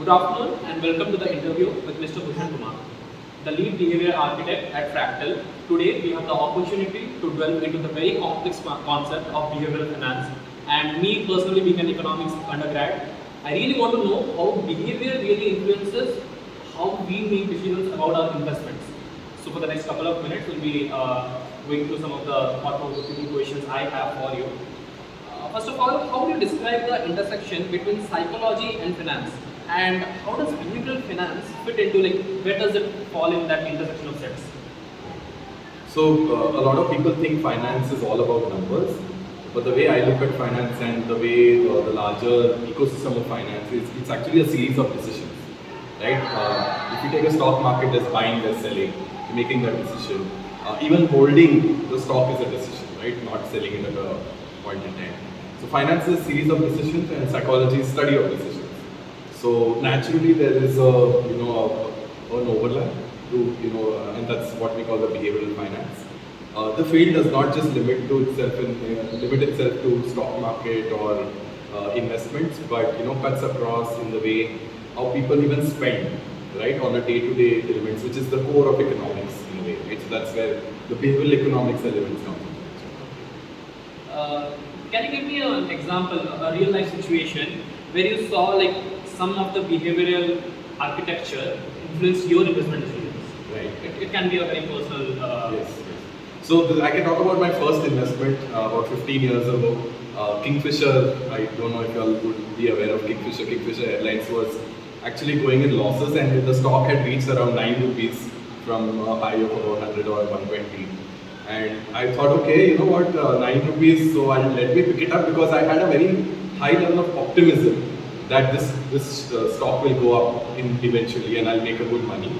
Good afternoon and welcome to the interview with Mr. Bushan Kumar, the lead behavior architect at Fractal. Today we have the opportunity to delve into the very complex concept of behavioral finance. And me personally being an economics undergrad, I really want to know how behavior really influences how we make decisions about our investments. So for the next couple of minutes, we'll be going through some of the thought-provoking questions I have for you. First of all, how do you describe the intersection between psychology and finance? And how does behavioral finance fit into, like, where does it fall in that intersection of sets? So a lot of people think finance is all about numbers, but the way I look at finance and the way the larger ecosystem of finance is, it's actually a series of decisions, right? If you take a stock market, there's buying, there's selling, you're making that decision. Even holding the stock is a decision, right? Not selling it at a point in time. So finance is a series of decisions, and psychology is study of decisions. So naturally, there is an overlap to and that's what we call the behavioral finance. The field does not just limit itself to stock market or investments, but cuts across in the way how people even spend, right, on a day-to-day elements, which is the core of economics in a way. Right? So that's where the behavioral economics elements come from. Can you give me an example, a real life situation where you saw like some of the behavioral architecture influence your investment decisions? Right. It can be a very personal. Yes. So I can talk about my first investment about 15 years ago. Kingfisher, I don't know if you all would be aware of Kingfisher. Kingfisher Airlines was actually going in losses, and the stock had reached around 9 rupees from a high of about 100 or 120. And I thought, okay, you know what, 9 rupees, so let me pick it up, because I had a very high level of optimism that this stock will go up eventually and I'll make a good money.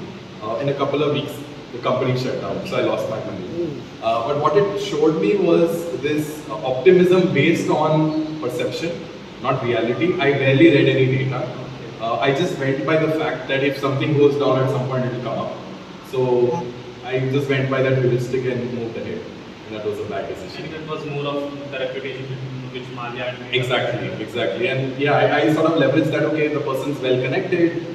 In a couple of weeks, the company shut down, so I lost my money. But what it showed me was this optimism based on perception, not reality. I rarely read any data. I just went by the fact that if something goes down at some point, it will come up. So I just went by that heuristic and moved ahead. And that was a bad decision. And it was more of the reputation which Malia had made. Exactly. And yeah, I sort of leveraged that, okay, the person's well connected.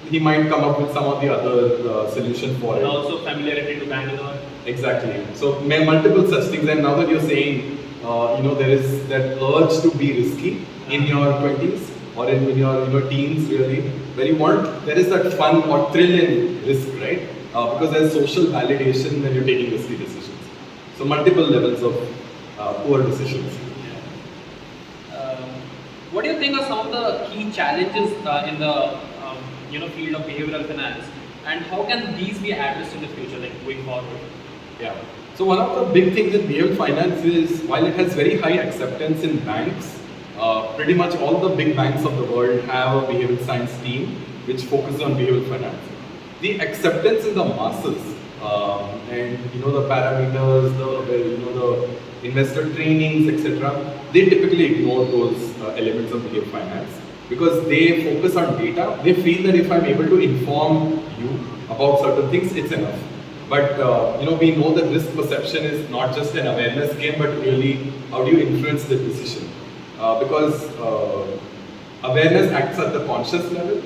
He might come up with some of the other solution for it. And also familiarity to Bangalore. Exactly. So multiple such things. And now that you're saying, there is that urge to be risky in your 20s or in your teens, really, where there is that fun or thrill in risk, right? Because there's social validation when you're taking risky decisions. So multiple levels of poor decisions. What do you think are some of the key challenges in the field of behavioral finance, and how can these be addressed in the future, like going forward? Yeah. So one of the big things in behavioral finance is, while it has very high acceptance in banks, pretty much all the big banks of the world have a behavioral science team which focuses on behavioral finance. The acceptance in the masses, and the parameters, the investor trainings, etc., they typically ignore those elements of behavioral finance, because they focus on data. They feel that if I'm able to inform you about certain things, it's enough. But we know that risk perception is not just an awareness game, but really how do you influence the decision? Because awareness acts at the conscious level.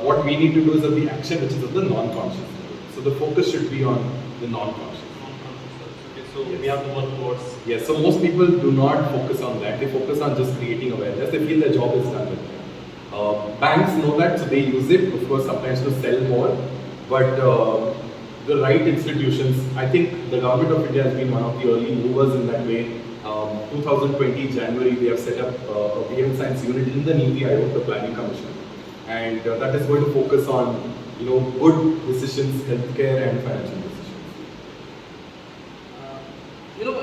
What we need to do is at the action, which is at the non-conscious level. So the focus should be on the non-conscious. Okay, so yes. We have to work towards. Yes, so most people do not focus on that. They focus on just creating awareness. They feel their job is done with that. Banks know that, so they use it, of course, sometimes to sell more. But the right institutions, I think the government of India has been one of the early movers in that way. 2020 January, they have set up a behavioral science unit in the Niti Aayog, the Planning Commission. And that is going to focus on, good decisions, healthcare and financial decisions.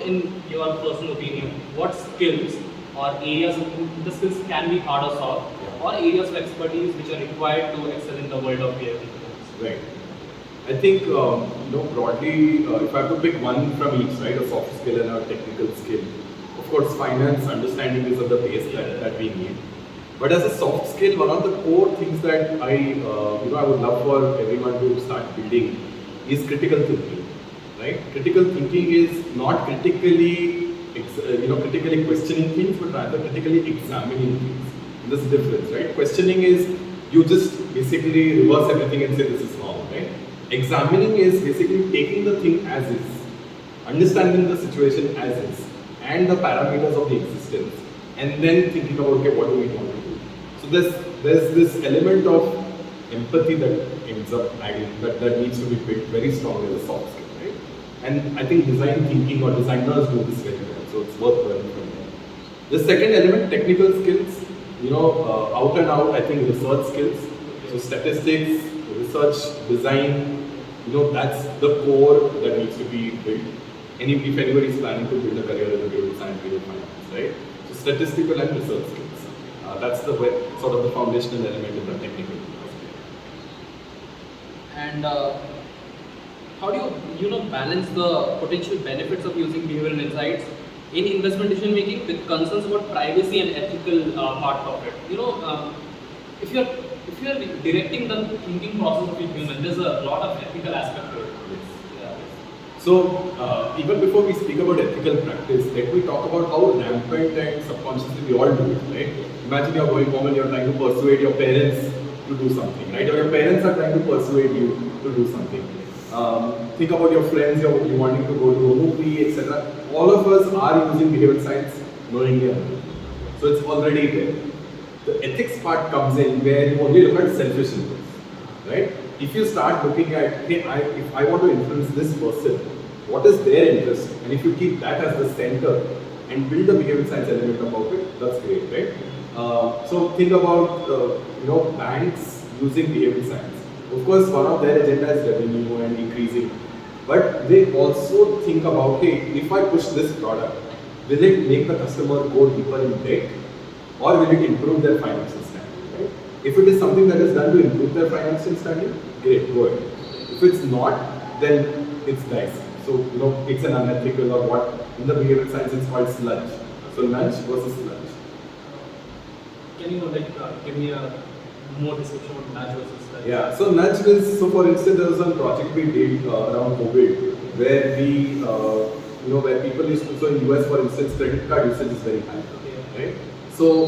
In your personal opinion, what skills or areas of the skills can be hard or soft, or areas of expertise which are required to excel in the world of behavioral finance? Right. I think, broadly, if I have to pick one from each, right, a soft skill and a technical skill. Of course, finance understanding is at the base that we need. But as a soft skill, one of the core things that I would love for everyone to start building is critical thinking, right? Critical thinking is not critically questioning things, but rather critically examining things. This difference, right? Questioning is you just basically reverse everything and say this is wrong, right? Examining is basically taking the thing as is, understanding the situation as is, and the parameters of the existence, and then thinking about, okay, what do we want to do? So there's this element of empathy that ends up adding, that needs to be built very strongly as a soft skill, right? And I think design thinking or designers do this very well, so it's worth learning from them. The second element, technical skills, out and out, I think research skills. So statistics, research, design, that's the core that needs to be built. If anybody is planning to build a career in the behavioral science, behavioral finance, right? So statistical and research skills. That's the sort of the foundational element in the technical aspect. And how do you balance the potential benefits of using behavioral insights in investment decision making with concerns about privacy and ethical part of it? If you're directing the thinking process of a human, there's a lot of ethical aspect to it. Yes. So even before we speak about ethical practice, let me talk about how rampant and subconsciously we all do it, right? Imagine you're going home and you're trying to persuade your parents to do something, right? Or your parents are trying to persuade you to do something. Think about your friends, you're wanting to go to a movie, etc. All of us are using behavioral science knowingly or not. So it's already there. The ethics part comes in where you only look at selfish interests, right? If you start looking at, hey, if I want to influence this person, what is their interest? And if you keep that as the center and build the behavioral science element about it, that's great, right? So think about, banks using behavioral science. Of course, one of their agenda is revenue and increasing, but they also think about, hey, if I push this product, will it make the customer go deeper in debt, or will it improve their financial standing? Right? If it is something that is done to improve their financial standing, great, go ahead. If it's not, then it's nice. So it's an unethical, or what in the behavioral science it's called sludge. So nudge versus sludge. Can you give me a more description of nudge versus sludge? Yeah, so nudge is, so for instance, there was a project we did around COVID where we, where people used to, so in US for instance, credit card usage is very high, right? So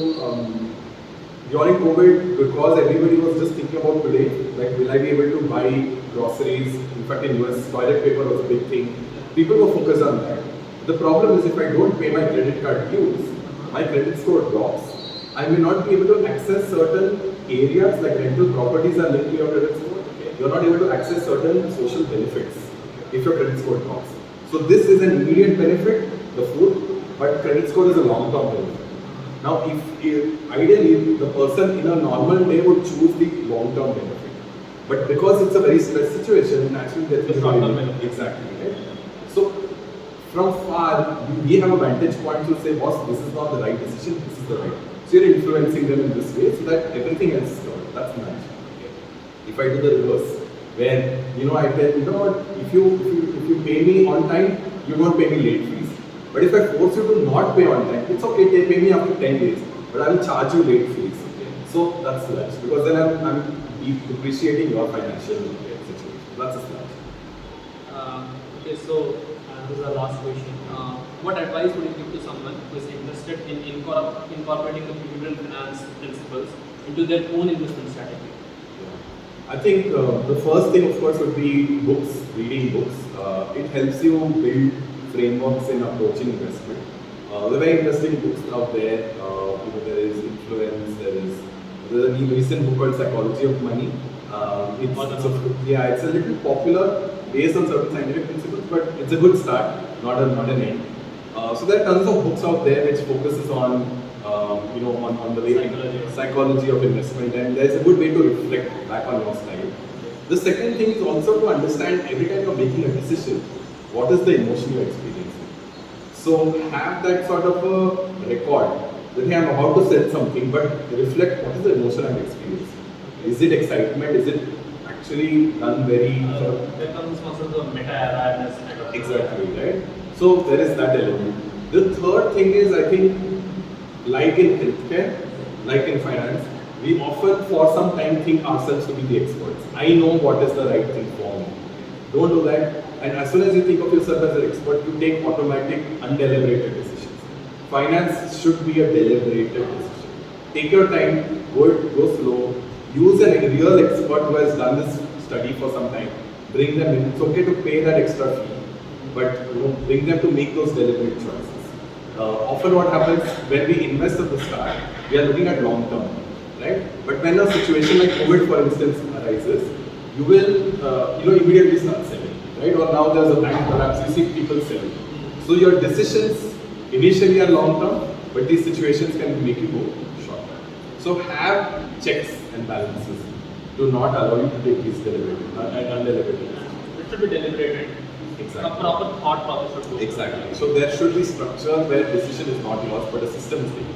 during COVID, because everybody was just thinking about today, like will I be able to buy groceries? In fact, in US, toilet paper was a big thing. People were focused on that. The problem is if I don't pay my credit card dues, my credit score drops. I may not be able to access certain areas, like rental properties are linked to your credit score. You're not able to access certain social benefits if your credit score drops. So this is an immediate benefit, the food, but credit score is a long-term benefit. Now, if ideally the person in a normal day would choose the long-term benefit, but because it's a very stressed situation, naturally that's the short-term benefit. Exactly, right? So from far, we have a vantage point to say, boss, this is not the right decision, this is the right. So you're influencing them in this way so that everything else is covered. That's nice. If I do the reverse, where I tell what, if you pay me on time, you won't pay me late fees. But if I force you to not pay on time, it's okay, they pay me after 10 days, but I will charge you late fees. So that's sludge, because then I'm depreciating your financial situation. That's a sludge. Okay, so this is our last question. What advice would you give to someone who is interested in incorporating the behavioral finance principles into their own investment strategy? I think the first thing, of course, would be books, reading books. It helps you build frameworks in approaching investment. There are very interesting books out there. There is Influence. There's a new recent book called Psychology of Money. It's a little popular based on certain scientific principles, but it's a good start, not an end. So there are tons of books out there which focuses on on the way psychology of investment, and there's a good way to reflect back on your style. The second thing is also to understand every time you're making a decision, what is the emotion you're experiencing. So have that sort of a record that hey, I'm about to sell something, but reflect what is the emotion I'm experiencing. Is it excitement? Is it actually done very That comes from the meta-awareness. Exactly, right? So there is that element. The third thing is, I think, like in healthcare, like in finance, we often for some time think ourselves to be the experts. I know what is the right thing for me. Don't do that. And as soon as you think of yourself as an expert, you take automatic, undeliberated decisions. Finance should be a deliberated decision. Take your time, go slow, Use a real expert who has done this study for some time. Bring them in. It's okay to pay that extra fee, but bring them to make those deliberate choices. Often what happens when we invest at the start, we are looking at long term, right? But when a situation like COVID, for instance, arises, you will immediately start selling, right? Or now there's a bank collapse, you see people selling. So your decisions initially are long term, but these situations can make you go short term. So have checks and balances. Do not allow you to take these deliberate and undeliberate decisions. It should be deliberated. Exactly. A proper thought process should go. Exactly. So there should be structure where decision is not yours, but a system is taken.